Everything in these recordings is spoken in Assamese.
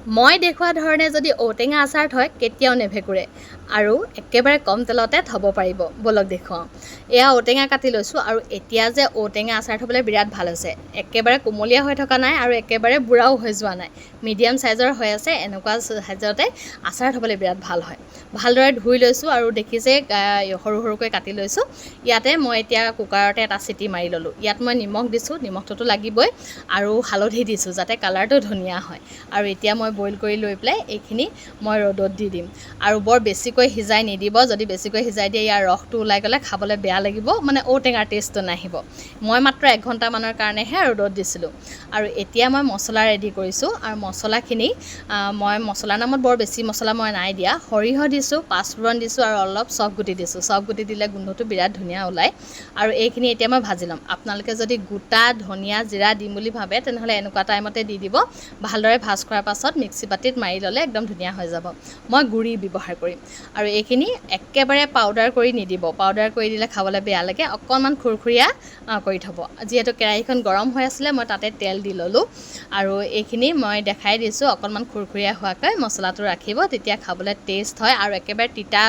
মই দেখুৱা ধৰণে যদি ঔটেঙা আচাৰ থয় কেতিয়াও নেভেকুৰে আৰু একেবাৰে কম তেলতে থ'ব পাৰিব। বলক দেখুৱাওঁ। এয়া ঔটেঙা কাটি লৈছোঁ আৰু এতিয়া যে ঔটেঙা আচাৰ থ'বলৈ বিৰাট ভাল হৈছে। একেবাৰে কুমলীয়া হৈ থকা নাই আৰু একেবাৰে বুঢ়াও হৈ যোৱা নাই। মিডিয়াম চাইজৰ হৈ আছে। এনেকুৱা চাইজতে আচাৰ থ'বলৈ বিৰাট ভাল হয়। ভালদৰে ধুই লৈছোঁ আৰু দেখিছে সৰু সৰুকৈ কাটি লৈছোঁ। ইয়াতে মই এতিয়া কুকাৰতে এটা চিটি মাৰি ল'লোঁ। ইয়াত মই নিমখ দিছোঁ, নিমখটোতো লাগিবই, আৰু হালধি দিছোঁ যাতে কালাৰটো ধুনীয়া হয়। আৰু এতিয়া মই বইল কৰি লৈ পেলাই এইখিনি মই ৰ'দত দি দিম। আৰু বৰ বেছিকৈ সিজাই নিদিব। যদি বেছিকৈ সিজাই দিয়ে ইয়াৰ ৰসটো ওলাই গ'লে খাবলৈ বেয়া লাগিব, মানে ঔটেঙাৰ টেষ্টটো নাহিব। মই মাত্ৰ 1 ঘণ্টামানৰ কাৰণেহে ৰ'দত দিছিলোঁ। আৰু এতিয়া মই মছলা ৰেডি কৰিছোঁ। আৰু মছলাখিনি মই মছলাৰ নামত বৰ বেছি মছলা মই নাই দিয়া। সৰিয়হ দিছোঁ, পাঁচফোৰণ দিছোঁ আৰু অলপ চফ গুটি দিছোঁ। চফ গুটি দিলে গোন্ধটো বিৰাট ধুনীয়া ওলায়। আৰু এইখিনি এতিয়া মই ভাজি ল'ম। আপোনালোকে যদি গোটা ধনিয়া জিৰা দিম বুলি ভাবে তেনেহ'লে এনেকুৱা টাইমতে দি দিব। ভালদৰে ভাজ কৰাৰ পাছত মিক্সি বাতিত মাৰি ল'লে একদম ধুনীয়া হৈ যাব। মই গুড়ি ব্যৱহাৰ কৰিম। আৰু এইখিনি একেবাৰে পাউডাৰ কৰি নিদিব। পাউডাৰ কৰি দিলে খাবলৈ বেয়া লাগে। অকণমান খুৰখুৰীয়া কৰি থ'ব। যিহেতু কেৰাহীখন গৰম হৈ আছিলে মই তাতে তেল দি ল'লোঁ। আৰু এইখিনি মই দেখাই দিছোঁ অকণমান খুৰখুৰীয়া হোৱাকৈ মছলাটো ৰাখিব, তেতিয়া খাবলৈ টেষ্ট হয়। আৰু একেবাৰে তিতা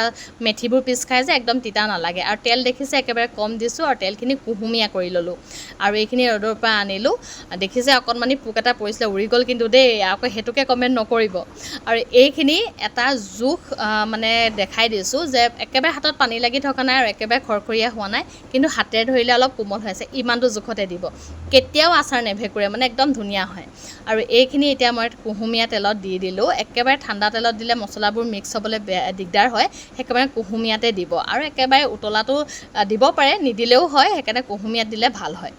মেথিবোৰ পিচ খাই যে একদম তিতা নালাগে। আৰু তেল দেখিছে একেবাৰে কম দিছোঁ আৰু তেলখিনি কুহুমীয়া কৰি ল'লোঁ। আৰু এইখিনি ৰ'দৰ পৰা আনিলোঁ। দেখিছে অকণমানি পোক এটা পৰিছিলে, উৰি গ'ল কিন্তু দেই, আকৌ সেইটোকে কমেণ্ট নকৰিব। আৰু এইখিনি এটা জোখ মানে দেখাই দিছোঁ যে একেবাৰে হাতত পানী লাগি থকা নাই আৰু একেবাৰে খৰখৰীয়া হোৱা নাই, কিন্তু হাতেৰে ধৰিলে অলপ কোমল হৈ আছে। ইমানটো জোখতে দিব। কেতিয়াও আচাৰ নেভেকুৰে, মানে একদম ধুনীয়া হয়। আৰু এইখিনি এতিয়া মই কুহুমীয়া তেলত দি দিলোঁ। একেবাৰে ঠাণ্ডা তেলত দিলে মছলাবোৰ মিক্স হ'বলৈ দিগদাৰ হয়। সেইকাৰণে কুহুমীয়াতে দিব। আৰু একেবাৰে উতলাটো দিব পাৰে, নিদিলেও হয়, সেইকাৰণে কুহুমীয়াত দিলে ভাল হয়।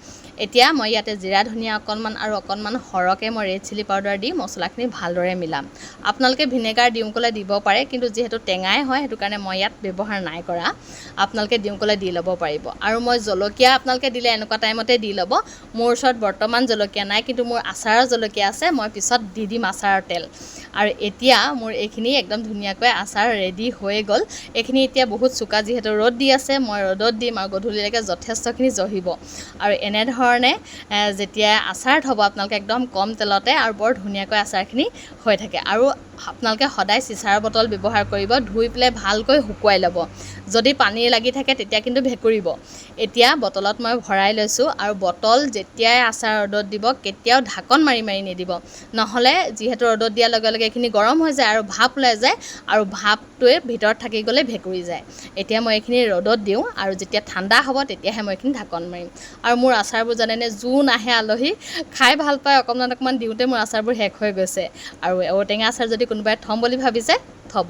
এতিয়া মই ইয়াতে জিৰা ধনিয়া অকণমান আৰু অকণমান সৰহকৈ মই ৰেড চিলি পাউডাৰ দি মছলাখিনি ভালদৰে মিলাম। আপোনালোকে ভিনেগাৰ দিওঁ ক'লে দিব পাৰে, কিন্তু যিহেতু টেঙাই হয় সেইটো কাৰণে মই ইয়াত ব্যৱহাৰ নাই কৰা। আপোনালোকে দিওঁ ক'লে দি ল'ব পাৰিব। আৰু মই জলকীয়া আপোনালোকে দিলে এনেকুৱা টাইমতে দি ল'ব। মোৰ ওচৰত বৰ্তমান জলকীয়া নাই, কিন্তু মোৰ আচাৰৰ জলকীয়া আছে। মই পিছত দি দিম আচাৰৰ তেল। আৰু এতিয়া মোৰ এইখিনি একদম ধুনীয়াকৈ আচাৰ ৰেডি হৈ গ'ল। এইখিনি এতিয়া বহুত চোকা, যিহেতু ৰ'দ দি আছে, মই ৰ'দত দিম আৰু গধূলিলৈকে যথেষ্টখিনি জহিব। আৰু এনেধৰণে যেতিয়া আচাৰ থ'ব আপোনালোকে একদম কম তেলতে আৰু বৰ ধুনীয়াকৈ আচাৰখিনি হৈ থাকে। আৰু আপোনালোকে সদায় চিচাৰ বটল ব্যৱহাৰ কৰিব। ধুই পেলাই ভালকৈ শুকুৱাই ল'ব। যদি পানী লাগি থাকে তেতিয়া কিন্তু ভেকুৰিব। এতিয়া বটলত মই ভৰাই লৈছোঁ। আৰু বটল যেতিয়াই আচাৰ ৰ'দত দিব কেতিয়াও ঢাকন মাৰি মাৰি নিদিব। নহ'লে যিহেতু ৰ'দত দিয়াৰ লগে লগে এইখিনি গৰম হৈ যায় আৰু ভাপ ওলাই যায়, আৰু ভাপটোৱে ভিতৰত থাকি গ'লে ভেকুৰি যায়। এতিয়া মই এইখিনি ৰ'দত দিওঁ আৰু যেতিয়া ঠাণ্ডা হ'ব তেতিয়াহে মই এইখিনি ঢাকন মাৰিম। আৰু মোৰ আচাৰবোৰ জানেনে, যোন আহে আলহী খাই ভাল পায়, অকণমান অকণমান দিওঁতে মোৰ আচাৰবোৰ শেষ হৈ গৈছে। আৰু ঔটেঙা আচাৰ যদি কোনোবাই থ'ম বুলি ভাবিছে থ'ব।